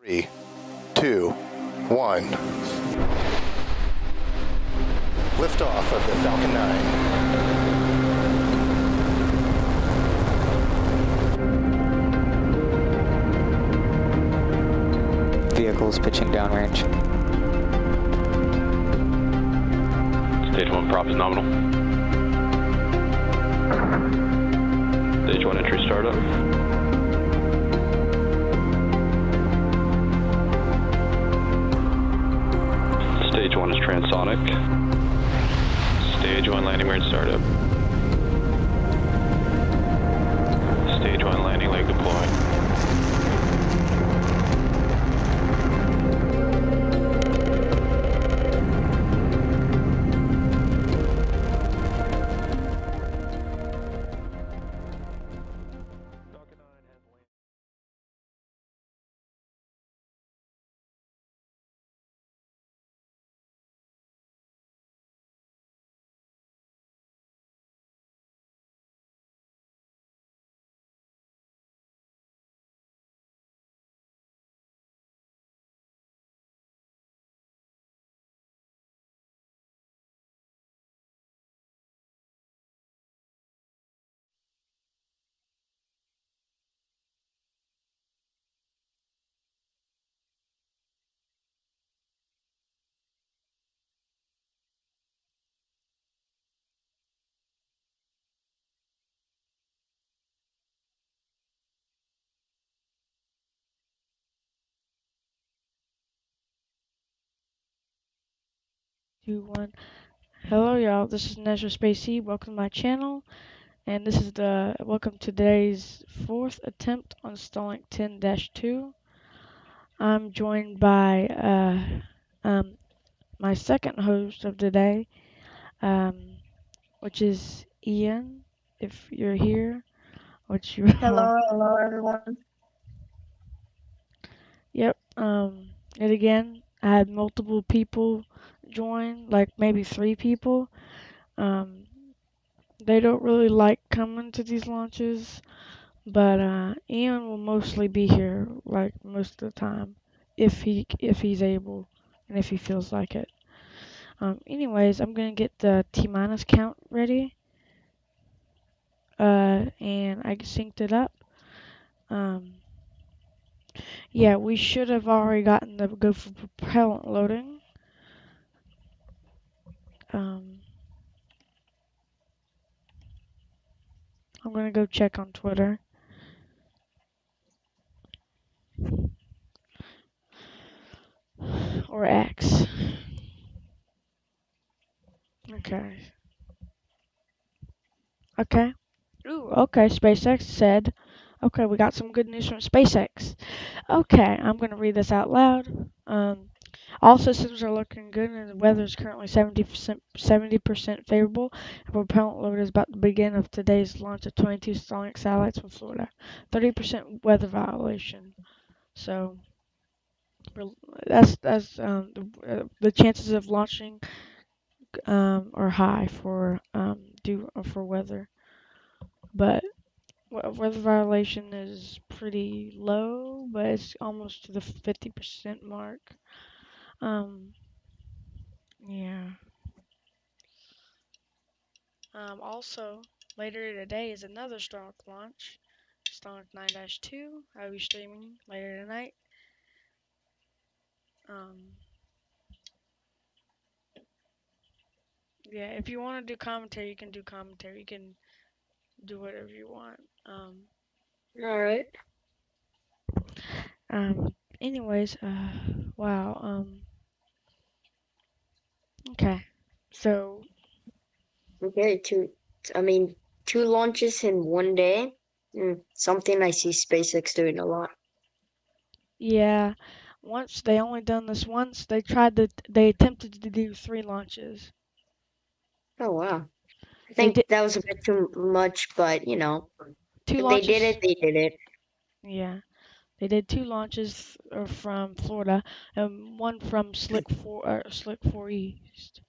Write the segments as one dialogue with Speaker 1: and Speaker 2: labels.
Speaker 1: 3, 2, 1. Liftoff of the Falcon 9.
Speaker 2: Vehicles pitching downrange.
Speaker 3: Stage 1 prop is nominal. Stage 1 entry startup. Stage 1 is transonic. Stage 1 landing range startup. Stage 1 landing leg deploying.
Speaker 4: Two, one. Hello, y'all. This is Nezra Spacey. Welcome to my channel, and this is welcome to today's fourth attempt on Starlink 10-2. I'm joined by my second host of the day, which is Ian. If you're here, which you are.
Speaker 5: Hello everyone.
Speaker 4: Yep. Yet again, I had multiple people join, like maybe 3 people. They don't really like coming to these launches, but Ian will mostly be here like most of the time if he's able and if he feels like it. Anyways, I'm gonna get the T-minus count ready. And I synced it up. Yeah, we should have already gotten the go for propellant loading. I'm gonna go check on Twitter. Or X. Okay. Okay. Ooh, okay, SpaceX said. Okay, we got some good news from SpaceX. Okay, I'm going to read this out loud. All systems are looking good and the weather is currently 70% favorable. And propellant load is about to begin of today's launch of 22 Starlink satellites from Florida. 30% weather violation. So that's the chances of launching are high for for weather, but weather violation is pretty low, but it's almost to the 50% mark. Yeah. Also, later today is another Starlink launch, Starlink 9-2. I'll be streaming later tonight. Yeah, if you want to do commentary, you can do commentary. You can do whatever you want.
Speaker 5: Alright.
Speaker 4: Anyways, wow. Okay. So,
Speaker 5: Okay, two launches in one day. Something I see SpaceX doing a lot.
Speaker 4: yeah, once they only done this once. They attempted to do 3 launches.
Speaker 5: Oh wow. I
Speaker 4: They
Speaker 5: think
Speaker 4: did
Speaker 5: that was a bit too much, but
Speaker 4: 2
Speaker 5: if they did
Speaker 4: launches.
Speaker 5: it, they did it.
Speaker 4: Yeah, they did 2 launches from Florida and one from Slick 4 East.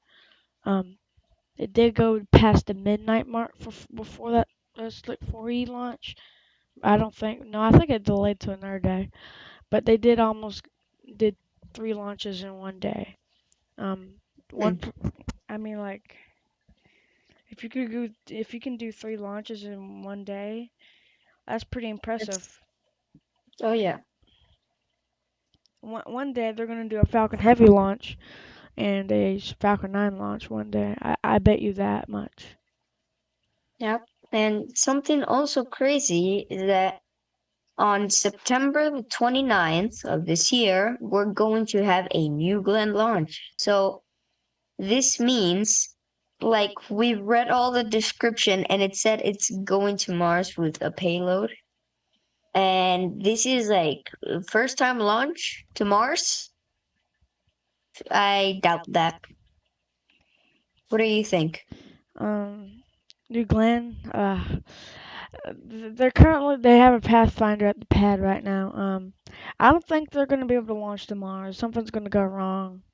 Speaker 4: It did go past the midnight mark before that Slick 4E launch. I don't think. No, I think it delayed to another day. but they did 3 launches in one day. One, I mean, like, if you can do 3 launches in one day, that's pretty impressive.
Speaker 5: Oh yeah.
Speaker 4: One day they're gonna do a Falcon Heavy launch and a Falcon 9 launch one day. I bet you that much.
Speaker 5: Yep. And something also crazy is that on September the 29th of this year, we're going to have a New Glenn launch. So this means, like, we read all the description and it said it's going to Mars with a payload. And this is like first time launch to Mars. I doubt that. What do you think?
Speaker 4: New Glenn, they have a Pathfinder at the pad right now. I don't think they're gonna be able to launch to Mars. Something's gonna go wrong.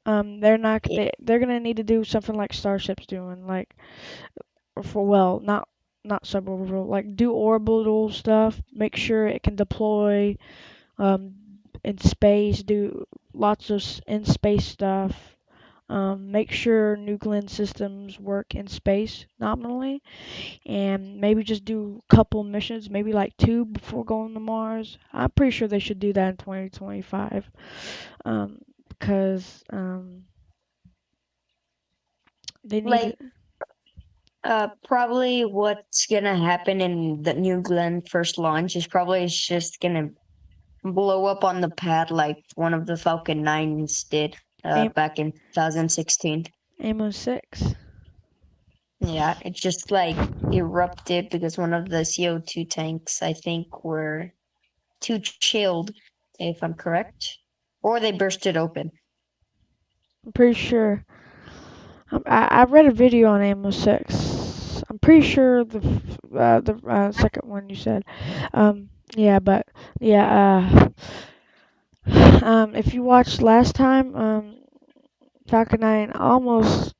Speaker 4: They're not.
Speaker 5: Yeah,
Speaker 4: They're gonna need to do something like Starship's doing, like not suborbital, like do orbital stuff. Make sure it can deploy in space. Do lots of in space stuff. Make sure New Glenn systems work in space nominally, and maybe just do a couple missions, maybe like 2 before going to Mars. I'm pretty sure they should do that in 2025, because they need.
Speaker 5: like probably what's gonna happen in the New Glenn first launch is probably it's just gonna blow up on the pad like one of the Falcon 9s did
Speaker 4: Aim,
Speaker 5: back in 2016.
Speaker 4: Amos 6.
Speaker 5: Yeah, it just like erupted because one of the CO2 tanks, I think, were too chilled, if I'm correct, or they bursted open.
Speaker 4: I'm pretty sure. I read a video on Amos 6. I'm pretty sure the second one you said. Yeah, but yeah. If you watched last time, Falcon 9 almost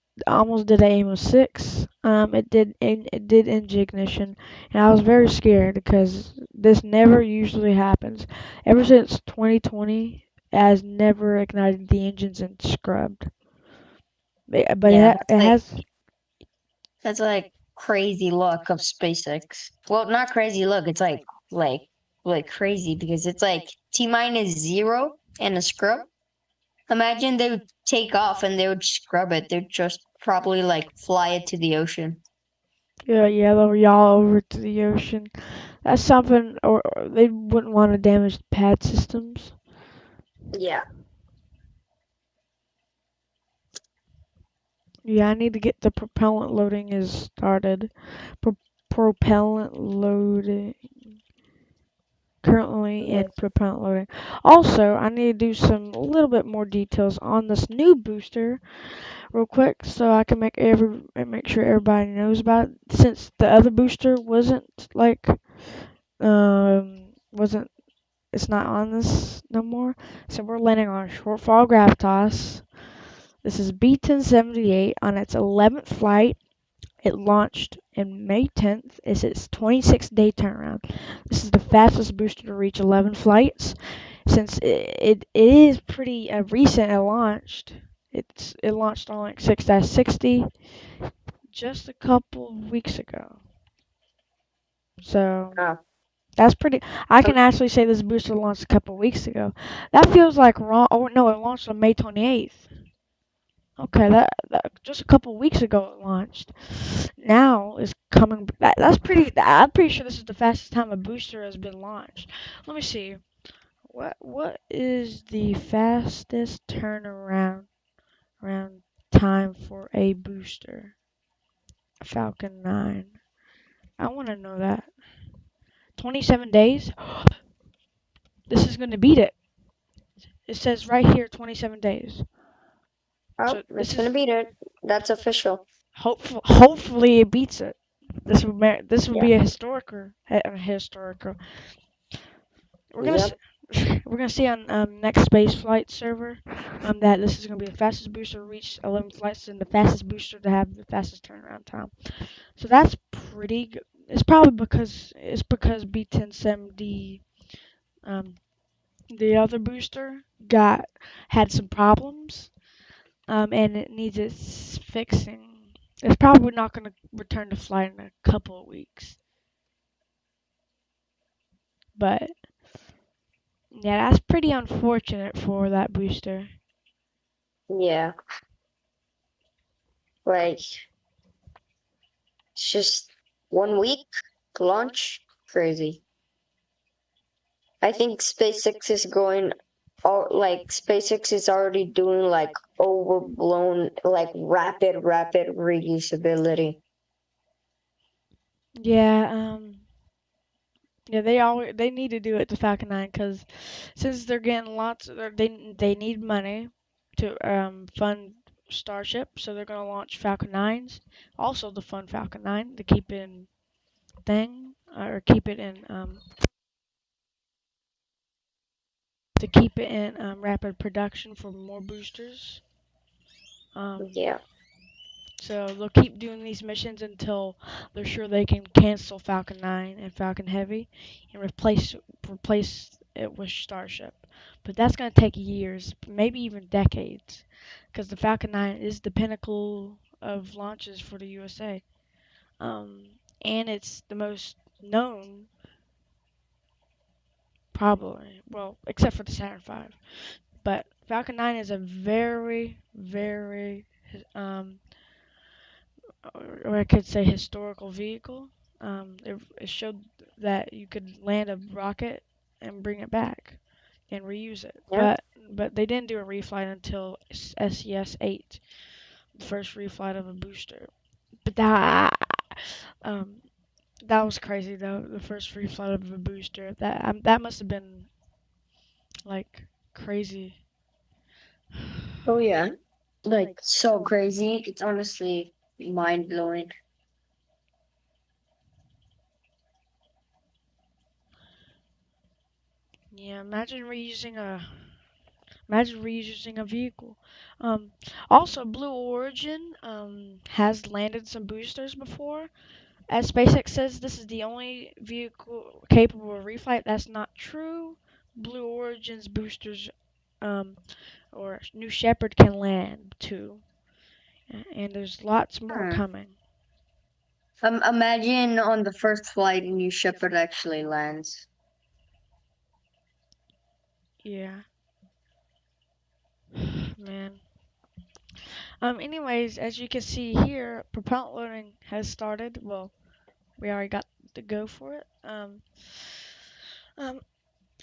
Speaker 4: did a Amos 6. It did engine ignition, and I was very scared because this never usually happens. Ever since 2020, it has never ignited the engines and scrubbed. But
Speaker 5: Yeah,
Speaker 4: it has.
Speaker 5: that's like crazy luck of SpaceX. Well, not crazy luck. It's like crazy because it's like T minus 0 and a scrub. Imagine they would take off and they would scrub it. They'd just probably like fly it to the ocean.
Speaker 4: Yeah, they'll yaw over to the ocean. That's something, or they wouldn't want to damage the pad systems.
Speaker 5: Yeah.
Speaker 4: Yeah, I need to get the propellant loading is started. Propellant loading. Currently in propellant loading. Also, I need to do some a little bit more details on this new booster real quick so I can make sure everybody knows about it. Since the other booster wasn't it's not on this no more. So we're landing on shortfall gravitas. This is B1078 on its 11th flight. It launched in May 10th. It's its 26-day turnaround. This is the fastest booster to reach 11 flights. Since it is pretty recent, it launched. It launched on like 6-60 just a couple of weeks ago. So
Speaker 5: Oh.
Speaker 4: that's pretty. I can actually say this booster launched a couple of weeks ago. That feels like wrong. Oh no, it launched on May 28th. Okay, that just a couple of weeks ago it launched. Now is coming. That's pretty. I'm pretty sure this is the fastest time a booster has been launched. Let me see. What is the fastest turnaround time for a booster? Falcon 9. I want to know that. 27 days. This is going to beat it. It says right here 27 days.
Speaker 5: Oh,
Speaker 4: So
Speaker 5: it's gonna beat it. That's official.
Speaker 4: hopefully it beats it. This would
Speaker 5: Yeah.
Speaker 4: be a historical. We're gonna
Speaker 5: Yep.
Speaker 4: we're gonna see on next Spaceflight server that this is gonna be the fastest booster to reach 11 flights and the fastest booster to have the fastest turnaround time. So that's pretty good. It's probably because B1070 The other booster had some problems, and it needs its fixing. It's probably not going to return to flight in a couple of weeks. But yeah, that's pretty unfortunate for that booster.
Speaker 5: Yeah, like it's just 1 week to launch. Crazy. I think SpaceX is going all like SpaceX is already doing like overblown like rapid reusability.
Speaker 4: Yeah, yeah, they need to do it to Falcon 9 because since they're getting they need money to fund Starship, so they're gonna launch Falcon 9s, also the fund Falcon 9 to keep it in thing or keep it in rapid production for more boosters. Um,
Speaker 5: Yeah.
Speaker 4: so they'll keep doing these missions until they're sure they can cancel Falcon 9 and Falcon Heavy and replace it with Starship. But that's going to take years, maybe even decades, because the Falcon 9 is the pinnacle of launches for the USA. Um, and it's the most known, probably, well, except for the Saturn V. But Falcon 9 is a very, um, or I could say historical vehicle. It showed that you could land a rocket and bring it back and reuse it.
Speaker 5: Yeah.
Speaker 4: But they didn't do a reflight until SES-8, the first reflight of a booster. But um, that was crazy though. The first reflight of a booster. That must have been like crazy.
Speaker 5: Oh yeah. Like so crazy. It's honestly mind blowing.
Speaker 4: Yeah, imagine reusing a vehicle. Um, Also, Blue Origin has landed some boosters before. As SpaceX says, this is the only vehicle capable of reflight. That's not true. Blue Origin's boosters um, or New Shepard can land too. And there's lots more
Speaker 5: Hmm.
Speaker 4: coming.
Speaker 5: Imagine on the first flight New Shepard actually lands.
Speaker 4: Yeah, man. Anyways, as you can see here, propellant loading has started. Well, we already got the go for it. Um,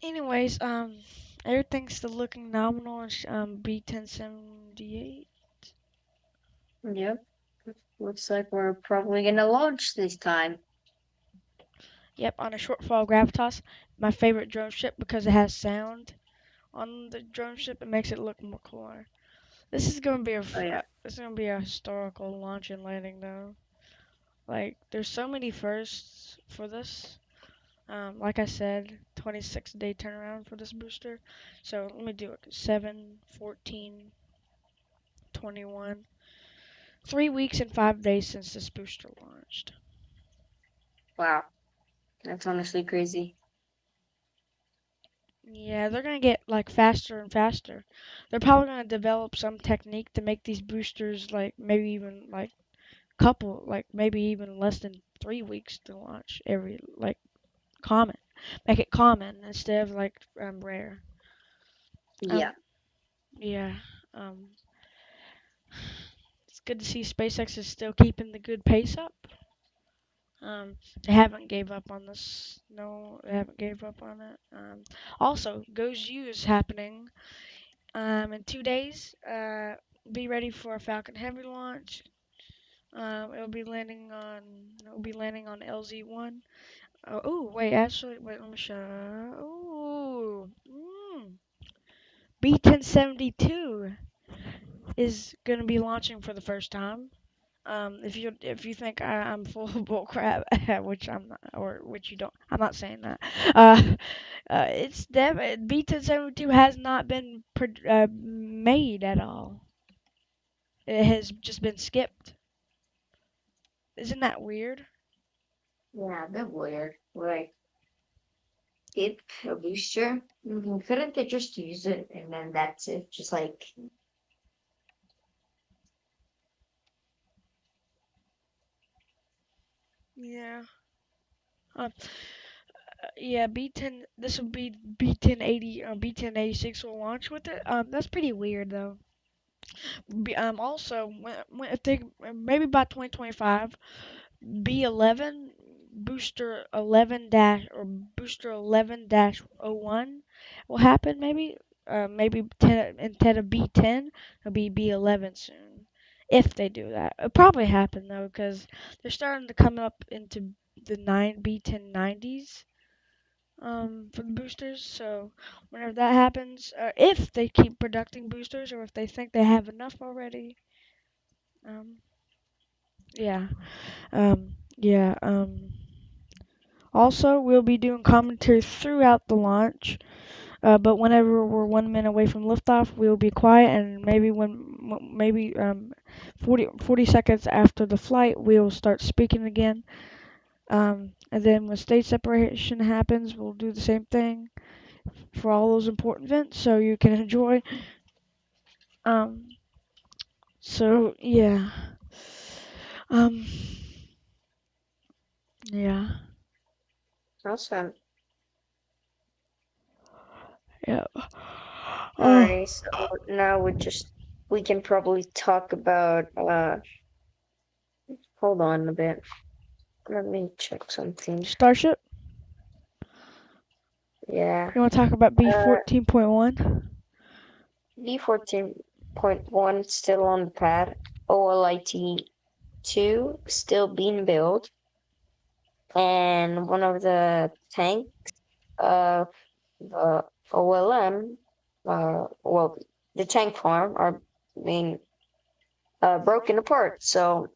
Speaker 4: Anyways, everything's still looking nominal on B1078.
Speaker 5: Yep. Looks like we're probably gonna launch this time.
Speaker 4: Yep, on a shortfall gravitas, my favorite drone ship because it has sound on the drone ship. It makes it look more cooler. This is gonna be
Speaker 5: Oh yeah.
Speaker 4: this is gonna be a historical launch and landing though. Like, there's so many firsts for this. Like I said, 26-day turnaround for this booster. So let me do it. 7, 14, 21. 3 weeks and 5 days since this booster launched.
Speaker 5: Wow. That's honestly crazy.
Speaker 4: Yeah, they're gonna get like faster and faster. They're probably gonna develop some technique to make these boosters like maybe even like maybe even less than 3 weeks to launch every like common. Make it common instead of like rare.
Speaker 5: Yeah.
Speaker 4: Um, yeah. Um, it's good to see SpaceX is still keeping the good pace up. They haven't gave up on this. No, they haven't gave up on it. Also, Goes U is happening in 2 days. Be ready for a Falcon Heavy launch. It'll be landing on LZ1. Oh, wait, actually, wait, let me show. Oh, B1072 is gonna be launching for the first time. If you think I'm full of bull crap, which I'm not, or which you don't, I'm not saying that. It's B1072 has not been made at all. It has just been skipped. Isn't that weird?
Speaker 5: Yeah, a bit weird. Like skip a booster? Couldn't they just use it and then that's it? Just like,
Speaker 4: Yeah. Yeah, B10. This would be B1080. B1086 will launch with it. That's pretty weird though. Also, if they maybe by 2025, B11 booster 11 dash or booster 11 dash 01 will happen. Maybe 10 instead of B10, it'll be B11 soon. If they do that, it'll probably happen though, because they're starting to come up into the B1090s. For the boosters. So whenever that happens, if they keep producing boosters or if they think they have enough already, um, yeah, yeah. Also, we'll be doing commentary throughout the launch. But whenever we're 1 minute away from liftoff, we'll be quiet, and maybe 40 seconds after the flight, we'll start speaking again. And then when stage separation happens, we'll do the same thing for all those important events, so you can enjoy. Um, so yeah. Um, yeah.
Speaker 5: awesome.
Speaker 4: Yeah. Oh,
Speaker 5: Alrighty, so now we can probably talk about hold on a bit. Let me check something.
Speaker 4: Starship.
Speaker 5: Yeah.
Speaker 4: You want to talk about
Speaker 5: Uh
Speaker 4: B14.1?
Speaker 5: B14.1 still on the pad. OLIT-2 still being built. And one of the tanks of the OLM, well, the tank farm are being broken apart. So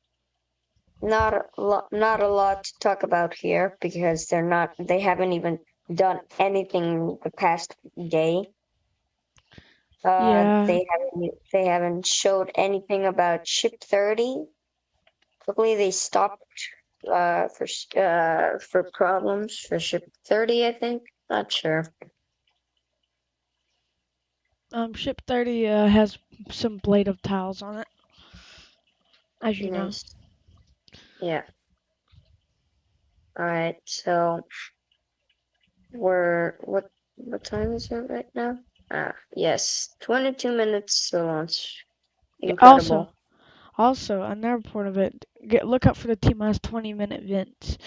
Speaker 5: not a lot to talk about here because they haven't even done anything the past day.
Speaker 4: Yeah.
Speaker 5: They haven't showed anything about ship 30. Probably they stopped for problems for ship 30, I think. Not sure.
Speaker 4: Ship 30 has some blade of tiles on it, as you know.
Speaker 5: Nice. Yeah. All right. So what time is it right now? Ah, yes, 22 minutes to launch.
Speaker 4: Yeah, also,
Speaker 5: Incredible.
Speaker 4: another point of it, look up for the T-minus 20-minute vent.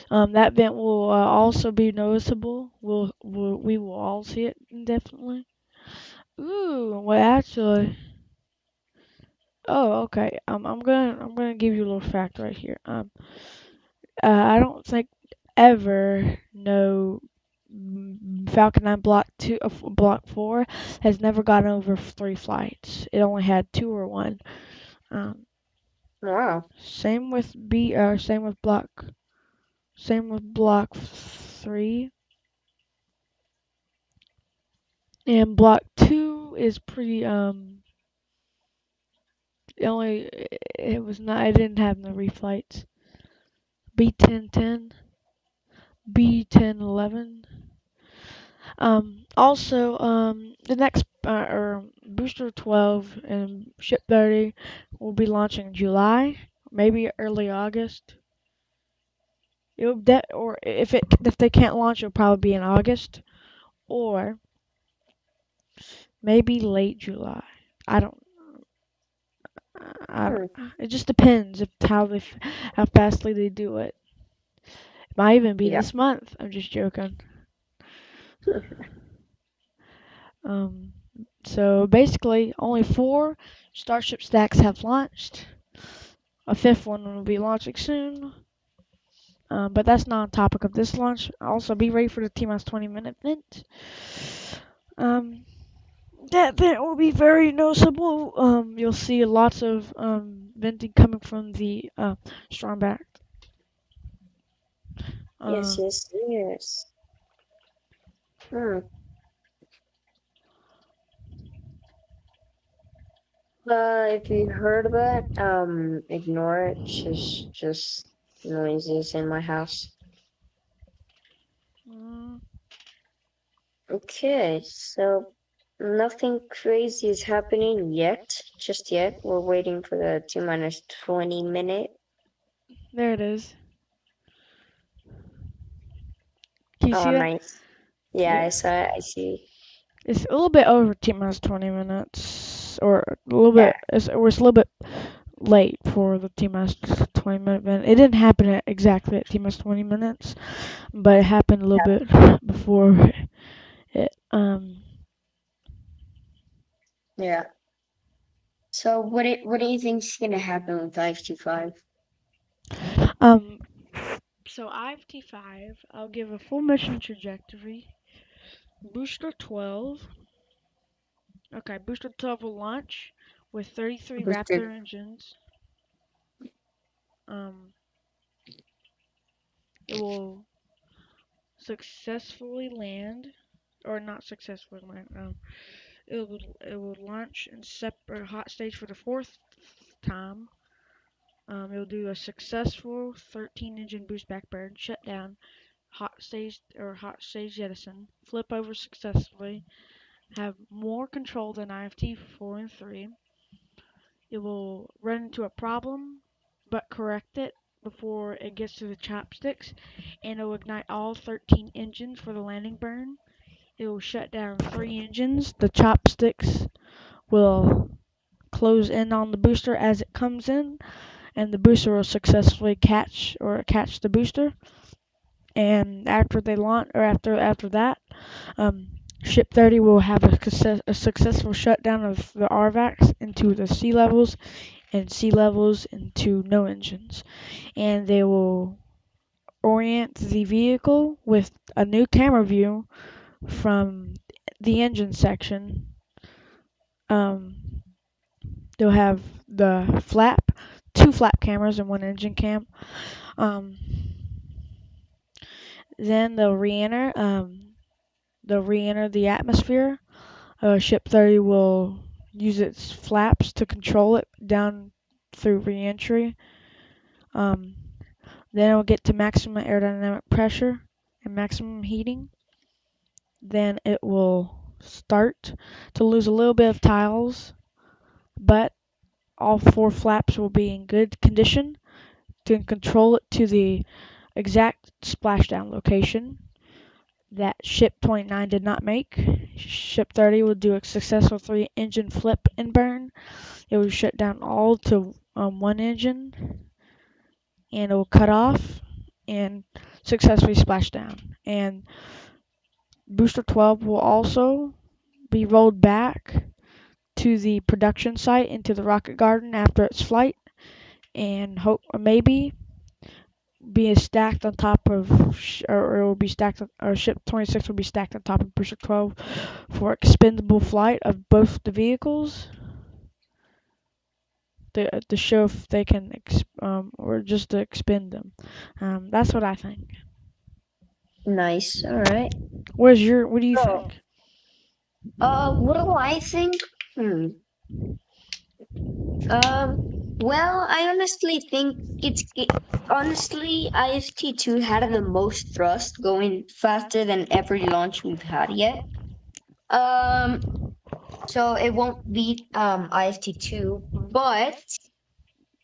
Speaker 4: That vent will also be noticeable. We will all see it indefinitely. Ooh, well, actually, oh, okay. I'm gonna give you a little fact right here. I don't think ever no Falcon 9 Block 2, Block 4 has never gotten over 3 flights. It only had 2 or 1. Um,
Speaker 5: Wow.
Speaker 4: same with Block 3. And Block 2 is pretty, it didn't have no reflights. B1010, B1011. Also, the next or Booster 12 and Ship 30 will be launching in July, maybe early August. Or if they can't launch, it'll probably be in August or maybe late July. I don't. I
Speaker 5: Hmm.
Speaker 4: don't. It just depends how fastly they do it. It might even be
Speaker 5: Yeah.
Speaker 4: this month. I'm just joking. Um, so basically, only 4 Starship stacks have launched. A 5th one will be launching soon. But that's not on topic of this launch. Also, be ready for the T-minus 20-minute vent. Um, that vent will be very noticeable. You'll see lots of venting coming from the strong back.
Speaker 5: Yes,
Speaker 4: Uh,
Speaker 5: yes, yes. Hmm. If you heard of it, ignore it. Just noises in my house.
Speaker 4: mm,
Speaker 5: Okay, so nothing crazy is happening yet, just yet. We're waiting for the T minus 20 minute.
Speaker 4: There it is. Can you see
Speaker 5: Oh,
Speaker 4: that?
Speaker 5: nice. Yeah, I
Speaker 4: Yeah.
Speaker 5: saw it. I see.
Speaker 4: It's a little bit over T minus 20 minutes, or a little
Speaker 5: Yeah,
Speaker 4: bit. It's a little bit late for the T minus 20-minute event. It didn't happen at exactly at T minus 20 minutes, but it happened a little bit before it.
Speaker 5: yeah. So what do you think's gonna happen with IFT5?
Speaker 4: Um. So IFT5, I'll give a full mission trajectory. Booster 12. Okay, Booster 12 will launch with 33
Speaker 5: Boosted.
Speaker 4: Raptor engines. Um, it will successfully land, or not successfully land. It will launch in separate hot stage for the fourth time. It'll do a successful 13 engine boost back burn, shut down, hot stage jettison, flip over successfully, have more control than IFT 4 and 3. It will run into a problem, but correct it before it gets to the chopsticks, and it will ignite all 13 engines for the landing burn. It will shut down 3 engines. The chopsticks will close in on the booster as it comes in, and the booster will successfully catch the booster. And after they launch, or after that, um, Ship 30 will have a successful shutdown of the RVACs into the sea levels and sea levels into no engines. And they will orient the vehicle with a new camera view from the engine section. Um, they'll have the two flap cameras and one engine cam. Um, then they'll re-enter the atmosphere. Ship 30 will use its flaps to control it down through re-entry. Um, then it will get to maximum aerodynamic pressure and maximum heating. Then it will start to lose a little bit of tiles, but all 4 flaps will be in good condition to control it to the exact splashdown location that Ship 29 did not make. Ship 30 will do a successful 3 engine flip and burn. It will shut down all to 1 engine, and it will cut off and successfully splash down. And Booster 12 will also be rolled back to the production site into the rocket garden after its flight, and hope maybe be stacked on top of, or it will be stacked, or Ship 26 will be stacked on top of Booster 12 for expendable flight of both the vehicles. To show if they can, or just to expend them. That's what I think.
Speaker 5: Nice. All right.
Speaker 4: What do you
Speaker 5: So,
Speaker 4: think?
Speaker 5: what do I think? Hmm. Um, well, I honestly think honestly, IFT2 had the most thrust, going faster than every launch we've had yet. Um, so it won't beat IFT2, but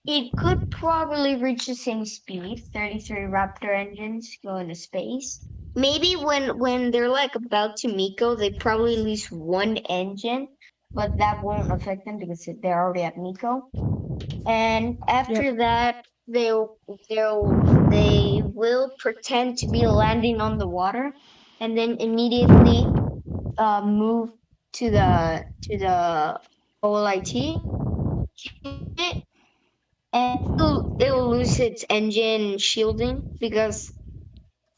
Speaker 5: it could probably reach the same speed. 33 Raptor engines go into space. Maybe when they're like about to Miko, they probably lose one engine, but that won't affect them because they're already at Miko. And
Speaker 4: Yep.
Speaker 5: after that, they will pretend to be landing on the water, and then immediately move to the OLIT kit, and it'll lose its engine shielding because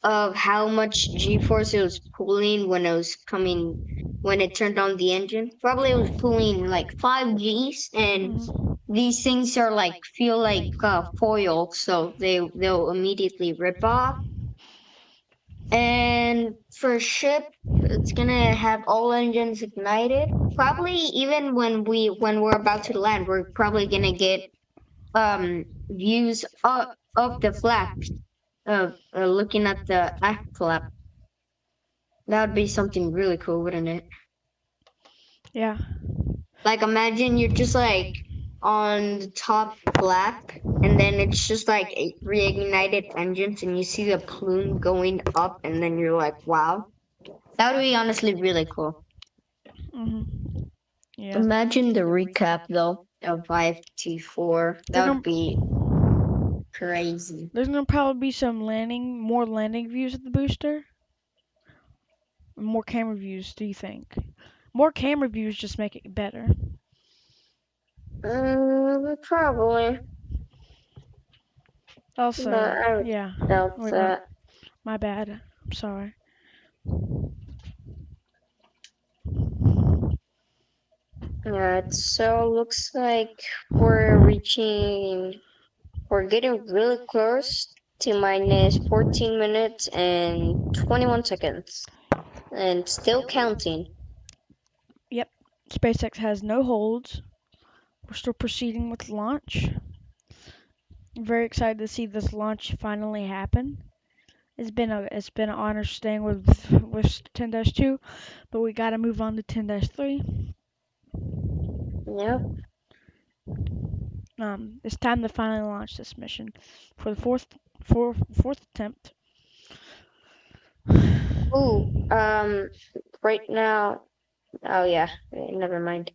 Speaker 5: of how much G-force it was pulling when it turned on the engine. Probably it was pulling like 5 Gs, and
Speaker 4: Mhm.
Speaker 5: these things are like feel like foil, so they'll immediately rip off. And for ship, it's gonna have all engines ignited. Probably even when we're about to land, we're probably gonna get views of the flap, looking at the aft flap. That would be something really cool, wouldn't it?
Speaker 4: Yeah.
Speaker 5: Like imagine you're just like on the top flap and then it's just like a reignited engines and you see the plume going up and then you're like, wow. That would be honestly really cool.
Speaker 4: Mhm. Yeah.
Speaker 5: Imagine the recap though of 5T4.
Speaker 4: They're
Speaker 5: That
Speaker 4: gonna
Speaker 5: would be crazy.
Speaker 4: There's gonna probably be more landing views of the booster. More camera views, do you think? More camera views just make it better.
Speaker 5: Probably. But
Speaker 4: Also,
Speaker 5: I would
Speaker 4: yeah.
Speaker 5: doubt
Speaker 4: Wait,
Speaker 5: that.
Speaker 4: my bad. I'm sorry.
Speaker 5: Yeah, it so looks like we're getting really close to minus 14 minutes and 21 seconds. And still counting.
Speaker 4: Yep. SpaceX has no holds. We're still proceeding with launch. I'm very excited to see this launch finally happen. It's been an honor staying with 10-2, but we gotta move on to 10-3.
Speaker 5: Yep.
Speaker 4: It's time to finally launch this mission for the fourth attempt.
Speaker 5: Ooh, right now. Oh, yeah, never mind.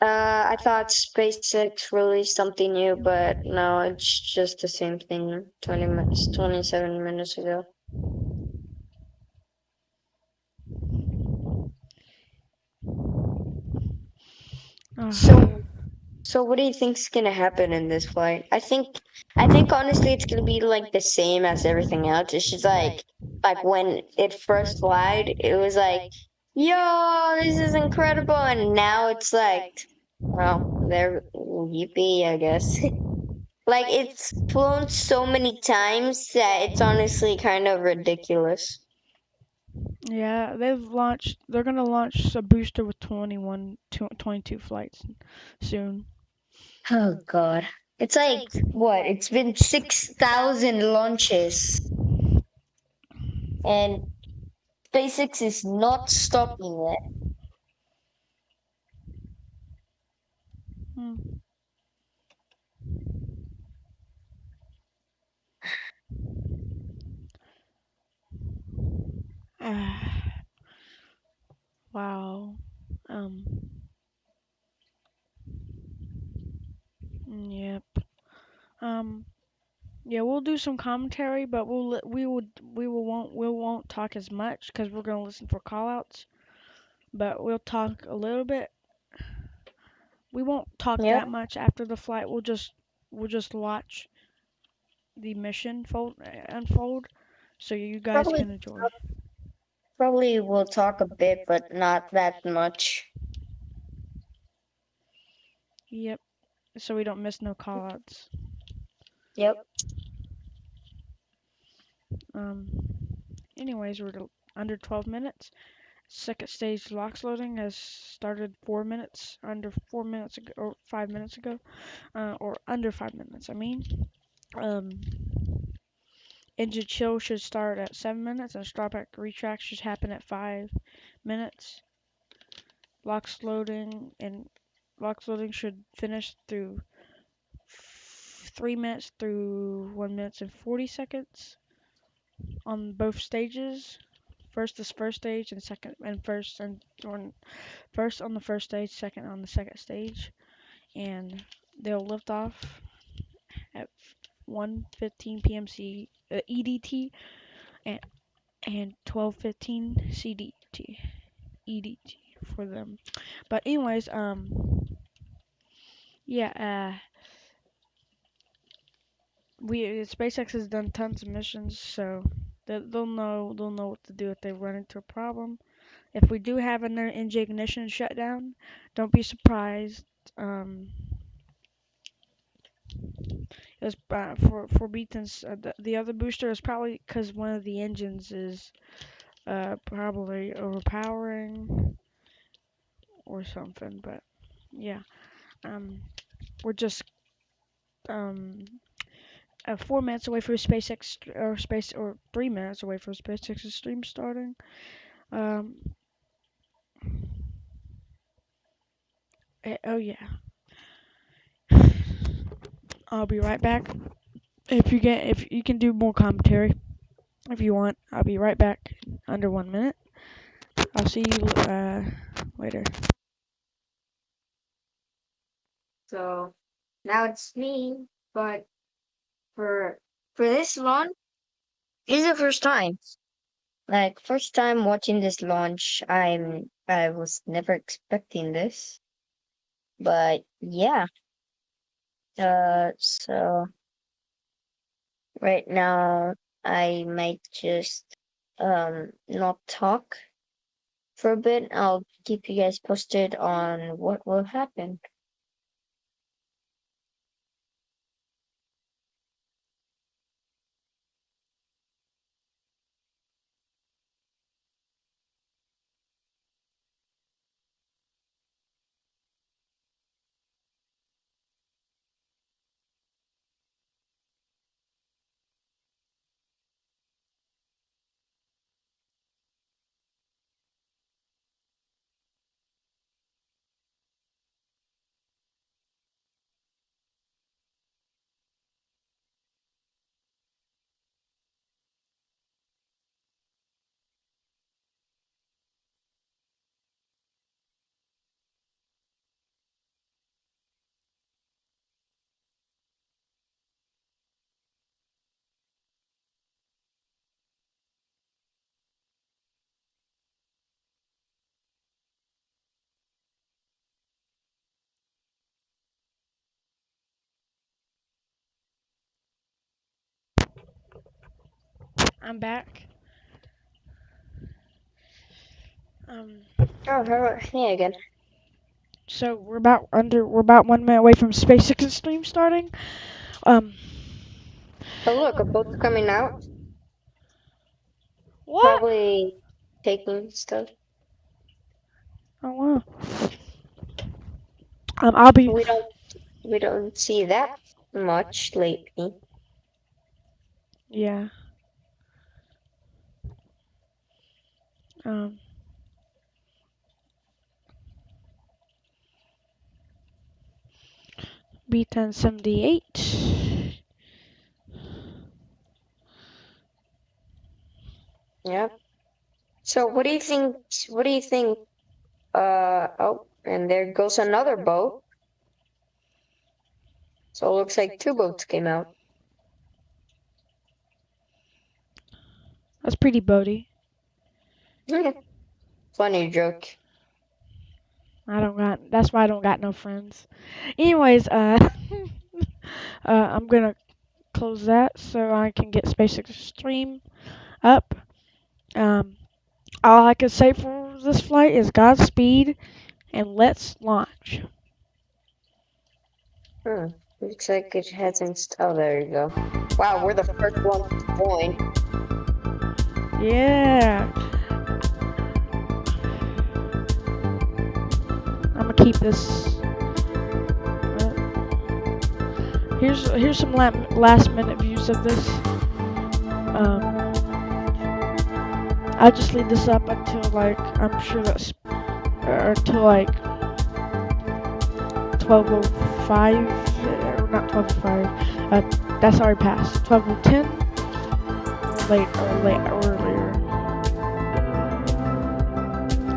Speaker 5: I thought SpaceX released something new, but no, it's just the same thing 20 minutes, 27 minutes ago. So, so what do you think's gonna happen in this flight? I think honestly it's gonna be like the same as everything else. It's just like when it first flied, it was like, yo, this is incredible, and now it's like, well, they're yippee, I guess. Like it's flown so many times that it's honestly kind of ridiculous.
Speaker 4: Yeah, they're gonna launch a booster with 22 flights soon.
Speaker 5: Oh God. It's like what? It's been 6,000 launches and SpaceX is not stopping it.
Speaker 4: Hmm. Ah, wow. Um. Yep. Um. Yeah, we'll do some commentary, but we won't talk as much because we're gonna listen for callouts. But we'll talk a little bit. We won't talk
Speaker 5: Yep.
Speaker 4: that much after the flight. We'll just watch the mission unfold, so you guys
Speaker 5: Probably
Speaker 4: can enjoy.
Speaker 5: probably we'll talk a bit, but not that much.
Speaker 4: Yep. So we don't miss no callouts.
Speaker 5: Yep.
Speaker 4: Um. Anyways, we're under 12 minutes. Second stage LOX loading has started 4 minutes, under 4 minutes ago, or 5 minutes ago, or under 5 minutes. I mean, um, engine chill should start at 7 minutes, and starback retract should happen at 5 minutes. LOX loading should finish through 3 minutes through 1 minute and 40 seconds on both stages. First is first stage, and second and first and or first on the first stage, second on the second stage, and they'll lift off at 1:15 p.m. EDT and 12:15 CDT EDT for them. But anyways, yeah, we SpaceX has done tons of missions, so they'll know what to do if they run into a problem. If we do have an engine ignition shutdown, don't be surprised. Um, It was for Beaton's the other booster is probably because one of the engines is probably overpowering or something. But yeah, um, we're just um 4 minutes away from SpaceX or 3 minutes away from SpaceX's stream starting. Oh yeah. I'll be right back. If you can do more commentary, if you want, I'll be right back under 1 minute. I'll see you later.
Speaker 5: So now it's me, but for this launch, this is the first time. Like first time watching this launch, I was never expecting this. But yeah. So right now I might just not talk for a bit. I'll keep you guys posted on what will happen.
Speaker 4: I'm back.
Speaker 5: Oh, hello. Hey again.
Speaker 4: So we're about 1 minute away from SpaceX's stream starting.
Speaker 5: Oh, look, a boat's coming out.
Speaker 4: What?
Speaker 5: Probably taking stuff.
Speaker 4: Oh wow. I'll be.
Speaker 5: We don't see that much lately.
Speaker 4: Yeah. B1078.
Speaker 5: Yeah. So what do you think? What do you think? Oh, and there goes another boat. So it looks like two boats came out.
Speaker 4: That's pretty boaty.
Speaker 5: Funny joke.
Speaker 4: That's why I don't got no friends. Anyways, I'm gonna close that so I can get SpaceX stream up. All I can say for this flight is Godspeed and let's launch.
Speaker 5: Looks like it hasn't. Oh, there you go. Wow, we're the first one to join.
Speaker 4: Yeah. I'm gonna keep this. Here's some last minute views of this. I just leave this up until like I'm sure that's until like 12:05 or not 12:05. That's already passed. 12:10 or earlier.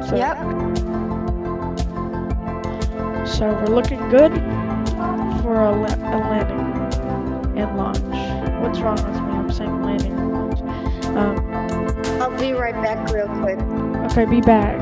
Speaker 4: So,
Speaker 5: Yep.
Speaker 4: So we're looking good for a landing and launch. What's wrong with me? I'm saying landing and launch.
Speaker 5: I'll be right back real quick.
Speaker 4: Okay, be back.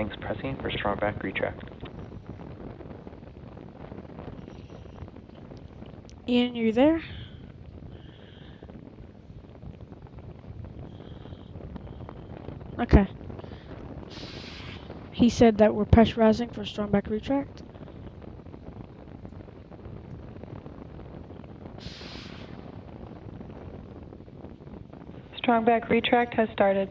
Speaker 6: wings pressing for strong back retract.
Speaker 4: Ian, you there? Okay. He said that we're pressurizing for strong back retract.
Speaker 7: Strong back retract has started.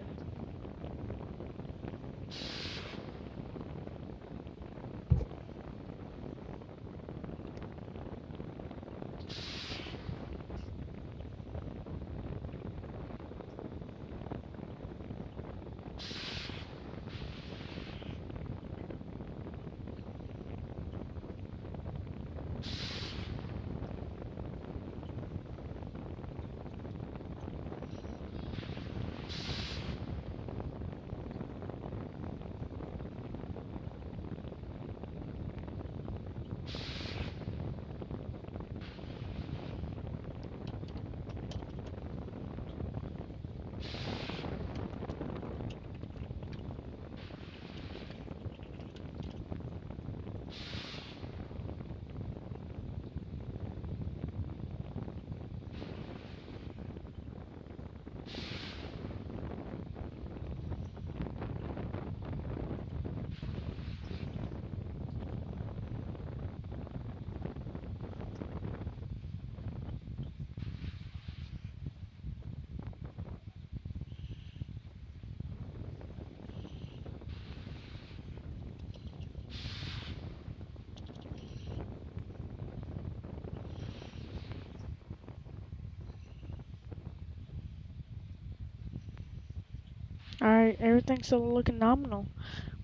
Speaker 4: Alright, everything's still looking nominal.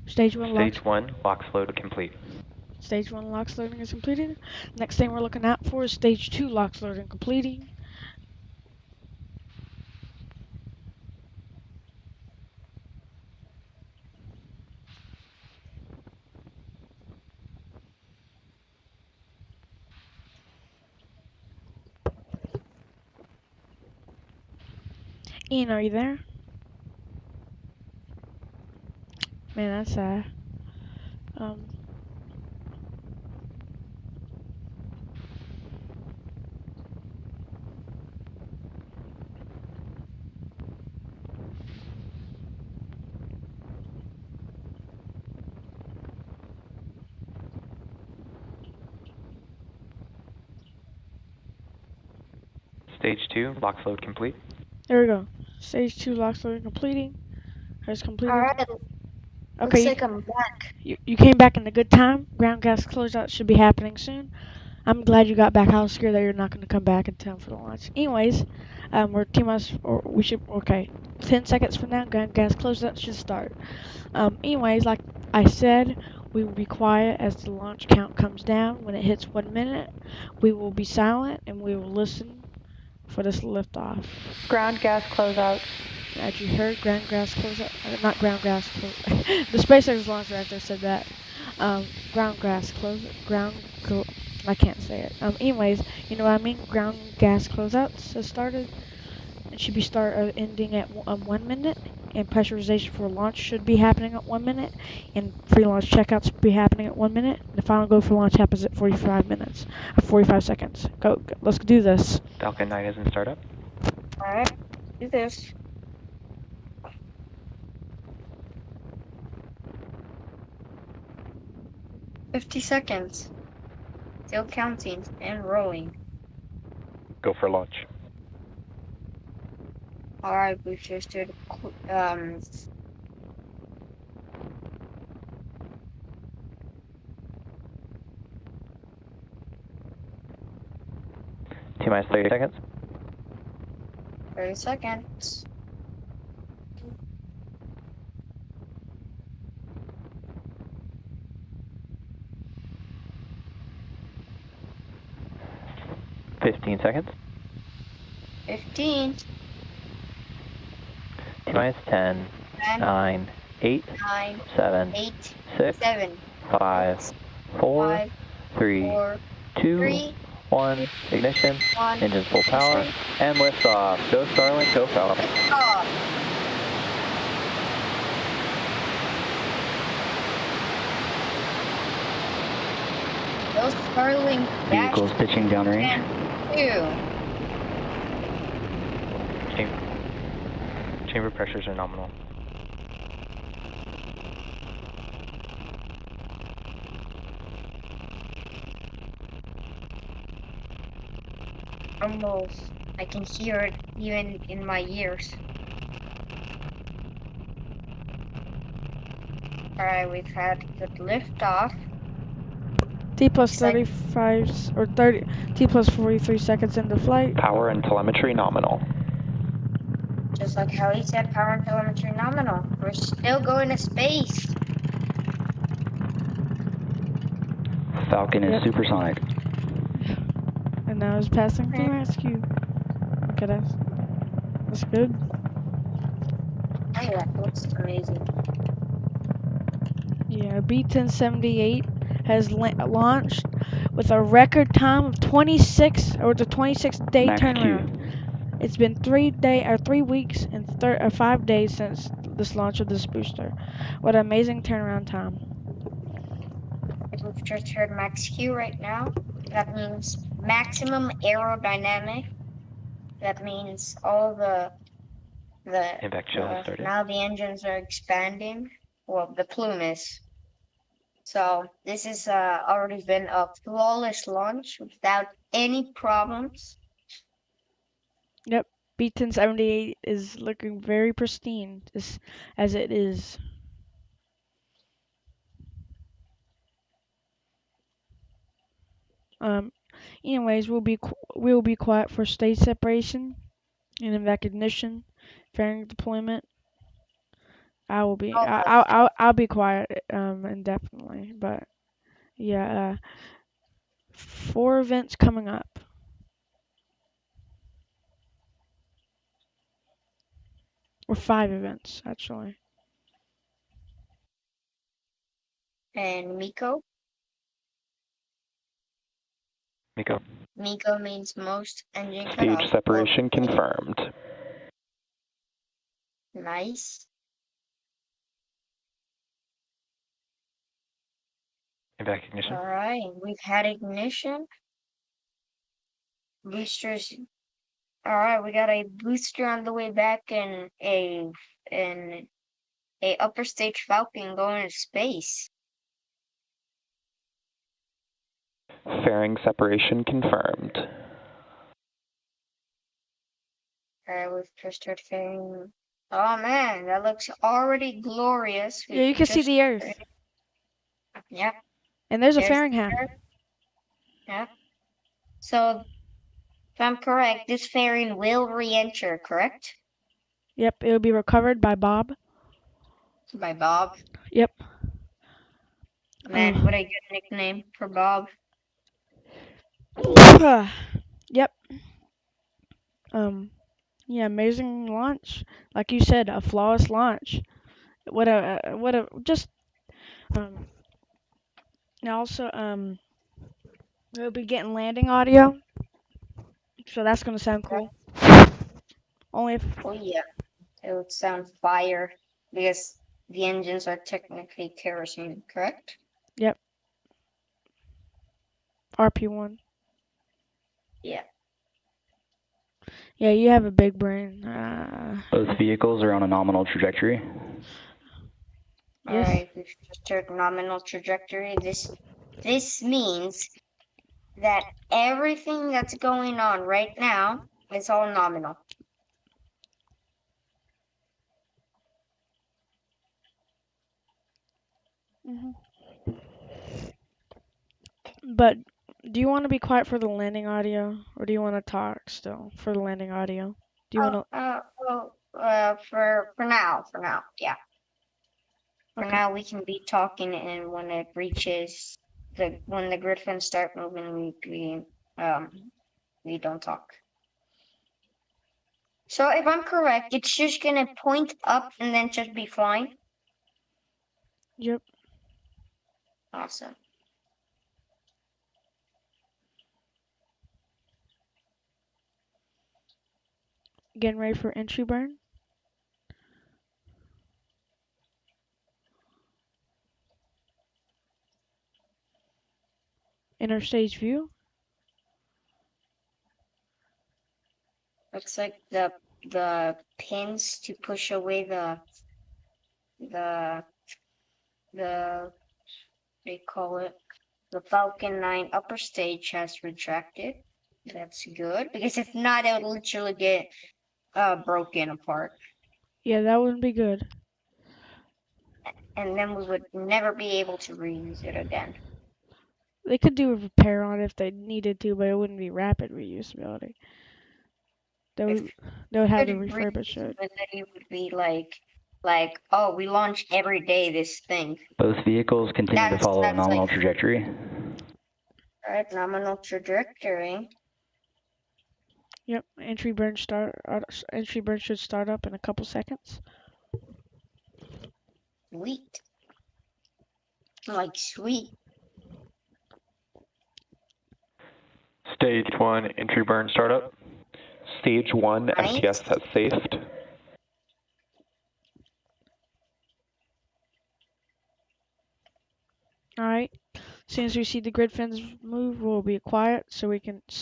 Speaker 4: Stage 1 locks.
Speaker 6: Stage 1, LOX load complete.
Speaker 4: Stage 1 LOX loading is completed. Next thing we're looking out for is Stage 2 LOX loading completing. Ian, are you there? Man, that's sad.
Speaker 6: Stage 2, LOX load complete.
Speaker 4: There we go. Stage 2 LOX loading completing. Has completed.
Speaker 5: Alright, looks
Speaker 4: Okay,
Speaker 5: like I'm back.
Speaker 4: you came back in a good time. Ground gas closeout should be happening soon. I'm glad you got back. I was scared that you're not going to come back in time for the launch. Anyways, we're T-minus, or we should, okay, 10 seconds from now, ground gas closeout should start. Anyways, like I said, we will be quiet as the launch count comes down. When it hits 1 minute, we will be silent and we will listen for this liftoff.
Speaker 7: Ground gas closeout.
Speaker 4: As you heard, ground gas closeout, not ground gas closeout. The SpaceX launch reactor said that. Ground gas closeout, I can't say it. Anyways, you know what I mean? Ground gas closeouts has started. It should be ending at 1 minute, and pressurization for launch should be happening at 1 minute, and pre-launch checkouts should be happening at 1 minute. The final go for launch happens at 45 seconds. Go, let's do this.
Speaker 6: Falcon 9 is in startup.
Speaker 5: Alright, do this. $50 seconds. Still counting and rolling.
Speaker 6: Go for launch.
Speaker 5: Alright, we just did
Speaker 6: 30 seconds.
Speaker 5: 30 seconds.15
Speaker 6: seconds.
Speaker 5: 15.
Speaker 6: T-minus 10,
Speaker 5: 10,
Speaker 6: 9, 8,
Speaker 5: 9,
Speaker 6: 7,
Speaker 5: 8,
Speaker 6: 6,
Speaker 5: 7,
Speaker 6: 5, 4,
Speaker 5: 5,
Speaker 6: 3,
Speaker 5: 4,
Speaker 6: 2,
Speaker 5: 3,
Speaker 6: 1, ignition,
Speaker 5: 1,
Speaker 6: engines full power, and liftoff. Go Starlink, go Falcon.
Speaker 5: stop. Those Starlink
Speaker 6: Vehicles pitching downrange.
Speaker 3: Chamber pressures are nominal.
Speaker 5: Almost. I can hear it even in my ears. Alright, we've had good liftoff.
Speaker 4: T plus
Speaker 5: Looks like-
Speaker 4: 35 or 30. T plus 43 seconds into flight.
Speaker 3: Power and telemetry nominal.
Speaker 5: Just like how he said, power and telemetry nominal. We're still going to space.
Speaker 6: Falcon is
Speaker 4: Yep.
Speaker 6: supersonic.
Speaker 4: And now it's passing through rescue. Look at us. That's good.
Speaker 5: Oh, that looks amazing.
Speaker 4: Yeah, B-1078 has launched with a record time of 26, or the 26-day
Speaker 6: Max
Speaker 4: turnaround.
Speaker 6: Q.
Speaker 4: It's been 3 weeks and 5 days since this launch of this booster. What an amazing turnaround time.
Speaker 5: We've just heard max Q right now. That means maximum aerodynamic. That means all
Speaker 3: Impact chill has started.
Speaker 5: now the engines are expanding. Well, the plume is. So this has already been a flawless launch without any problems.
Speaker 4: Yep, B-1078 is looking very pristine, just as it is. Anyways, we'll be quiet for stage separation and evac ignition, fairing deployment. I'll be quiet indefinitely, but yeah, 4 events coming up. Or 5 events, actually.
Speaker 5: And Miko.
Speaker 3: Miko.
Speaker 5: Miko means most engine
Speaker 3: Stage
Speaker 5: cutoff.
Speaker 3: separation confirmed.
Speaker 5: Nice.
Speaker 3: Evac ignition.
Speaker 5: Alright, we've had ignition. Boosters. Alright, we got a booster on the way back and a upper stage Falcon going to space.
Speaker 3: Fairing separation confirmed.
Speaker 5: Alright, we've just heard fairing. Oh man, that looks already glorious.
Speaker 4: Yeah, you can see the Earth.
Speaker 5: Yep.
Speaker 4: And there's a
Speaker 5: There's
Speaker 4: fairing ham.
Speaker 5: Yep. So, if I'm correct, this fairing will re-enter, correct?
Speaker 4: Yep, it'll be recovered by Bob.
Speaker 5: By Bob.
Speaker 4: Yep.
Speaker 5: Man, what a good nickname for Bob.
Speaker 4: Yep. Yeah, amazing launch. Like you said, a flawless launch. What a just and also we'll be getting landing audio. So that's gonna sound cool. Only if
Speaker 5: Oh yeah, it would sound fire because the engines are technically kerosene, correct?
Speaker 4: yep. RP1.
Speaker 5: Yeah.
Speaker 4: Yeah, you have a big brain.
Speaker 6: Both vehicles are on a nominal trajectory.
Speaker 4: Yes.
Speaker 5: Alright, we've just heard nominal trajectory. This means that everything that's going on right now is all nominal.
Speaker 4: But do you want to be quiet for the landing audio, or do you want to talk still for the landing audio? Do you want to?
Speaker 5: For now, yeah. For
Speaker 4: Okay.
Speaker 5: now, we can be talking, and when it reaches when the griffins start moving, we don't talk. So if I'm correct, it's just gonna point up and then just be flying.
Speaker 4: Yep.
Speaker 5: Awesome.
Speaker 4: Getting ready for entry burn. interstage view.
Speaker 5: Looks like the pins to push away the they call it the Falcon 9 upper stage has retracted. That's good because if not, it would literally get broken apart,
Speaker 4: Yeah, that wouldn't be good.
Speaker 5: and then we would never be able to reuse it again.
Speaker 4: They could do a repair on it if they needed to, but it wouldn't be rapid reusability. They
Speaker 5: If
Speaker 4: would, they would have to
Speaker 5: could
Speaker 4: refurbish
Speaker 5: reuse
Speaker 4: it.
Speaker 5: it, then it would be like oh, we launch every day this thing.
Speaker 6: Both vehicles continue to follow a
Speaker 5: That's
Speaker 6: nominal
Speaker 5: like
Speaker 6: trajectory.
Speaker 5: right nominal trajectory.
Speaker 4: Yep, entry burn should start up in a couple seconds.
Speaker 5: Sweet. Like sweet.
Speaker 3: Stage 1 entry burn startup. Stage 1
Speaker 5: Nice.
Speaker 3: FTS has safed.
Speaker 4: All right. As soon as we see the grid fins move, we'll be quiet so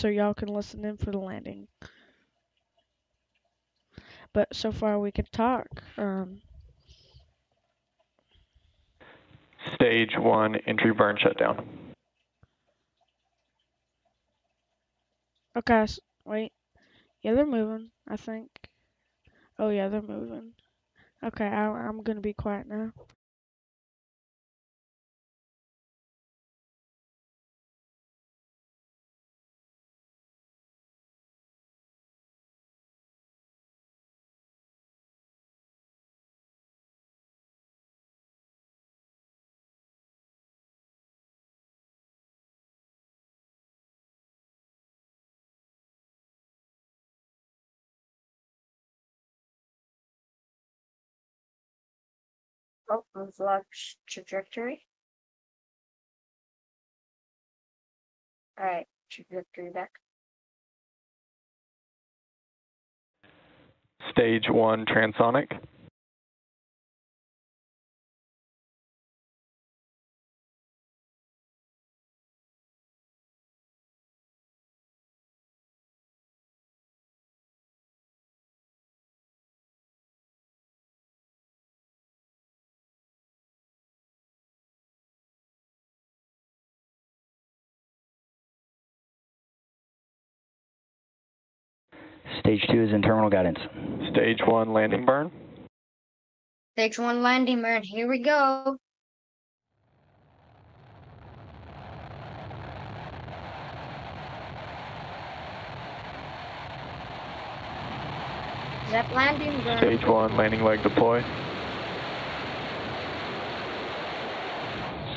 Speaker 4: y'all can listen in for the landing. But so far we can talk.
Speaker 3: Stage 1 entry burn shutdown.
Speaker 4: Okay. Wait. Yeah, they're moving. I think. Oh yeah, they're moving. Okay, I'm gonna be quiet now.
Speaker 5: Oh, we've lost trajectory. Alright, trajectory back.
Speaker 3: Stage 1 transonic.
Speaker 6: Stage 2 is in terminal guidance.
Speaker 3: Stage 1 landing burn.
Speaker 5: Stage 1 landing burn, here we go. That landing burn.
Speaker 3: Stage 1 landing leg deploy.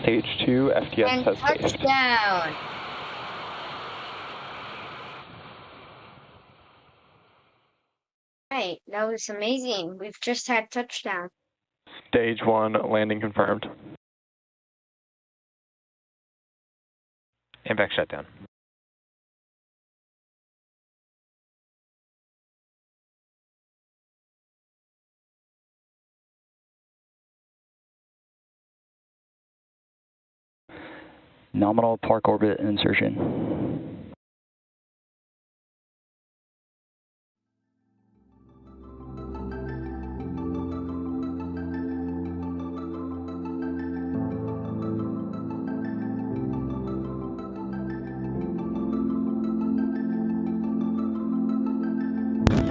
Speaker 3: Stage 2 FTS
Speaker 5: And
Speaker 3: has safed.
Speaker 5: touchdown. Right, that was amazing. We've just had touchdown.
Speaker 3: Stage 1 landing confirmed.
Speaker 8: Impact shutdown.
Speaker 6: Nominal park orbit insertion.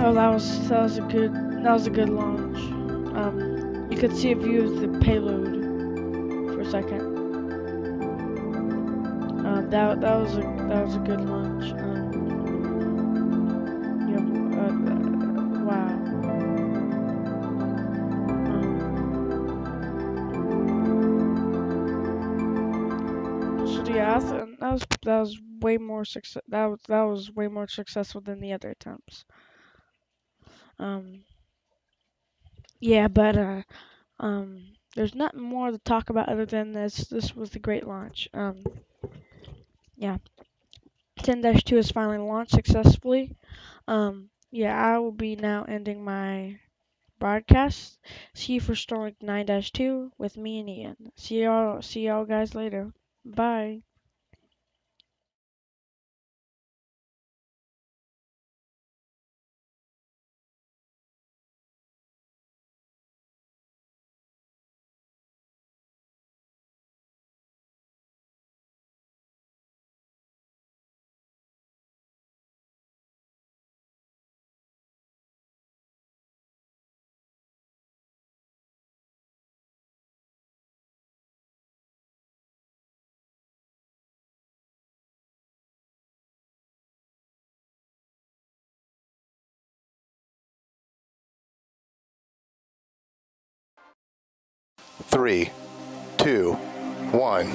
Speaker 4: Oh, that was a good launch. You could see a view of the payload for a second. That was a good launch. Wow. So yeah, that was way more success. That was way more successful than the other attempts. Yeah, but there's nothing more to talk about other than this. This was the great launch. Yeah. 10-2 is finally launched successfully. Yeah, I will be now ending my broadcast. See you for Starlink 9-2 with me and Ian. See y'all guys later. Bye.
Speaker 1: 3, 2, 1.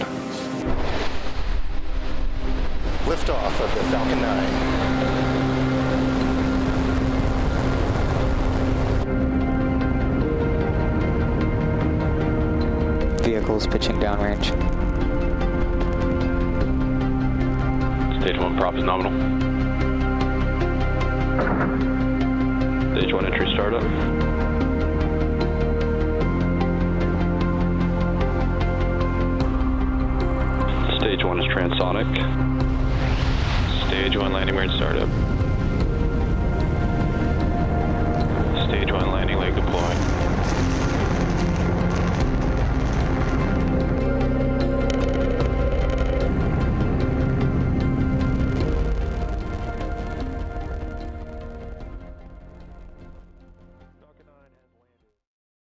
Speaker 1: Liftoff of the Falcon 9.
Speaker 2: Vehicles pitching downrange.
Speaker 8: Stage 1 prop is nominal. Stage 1 entry startup. Stage 1 is transonic. Stage 1 landing weird startup. Stage 1 landing leg deploying.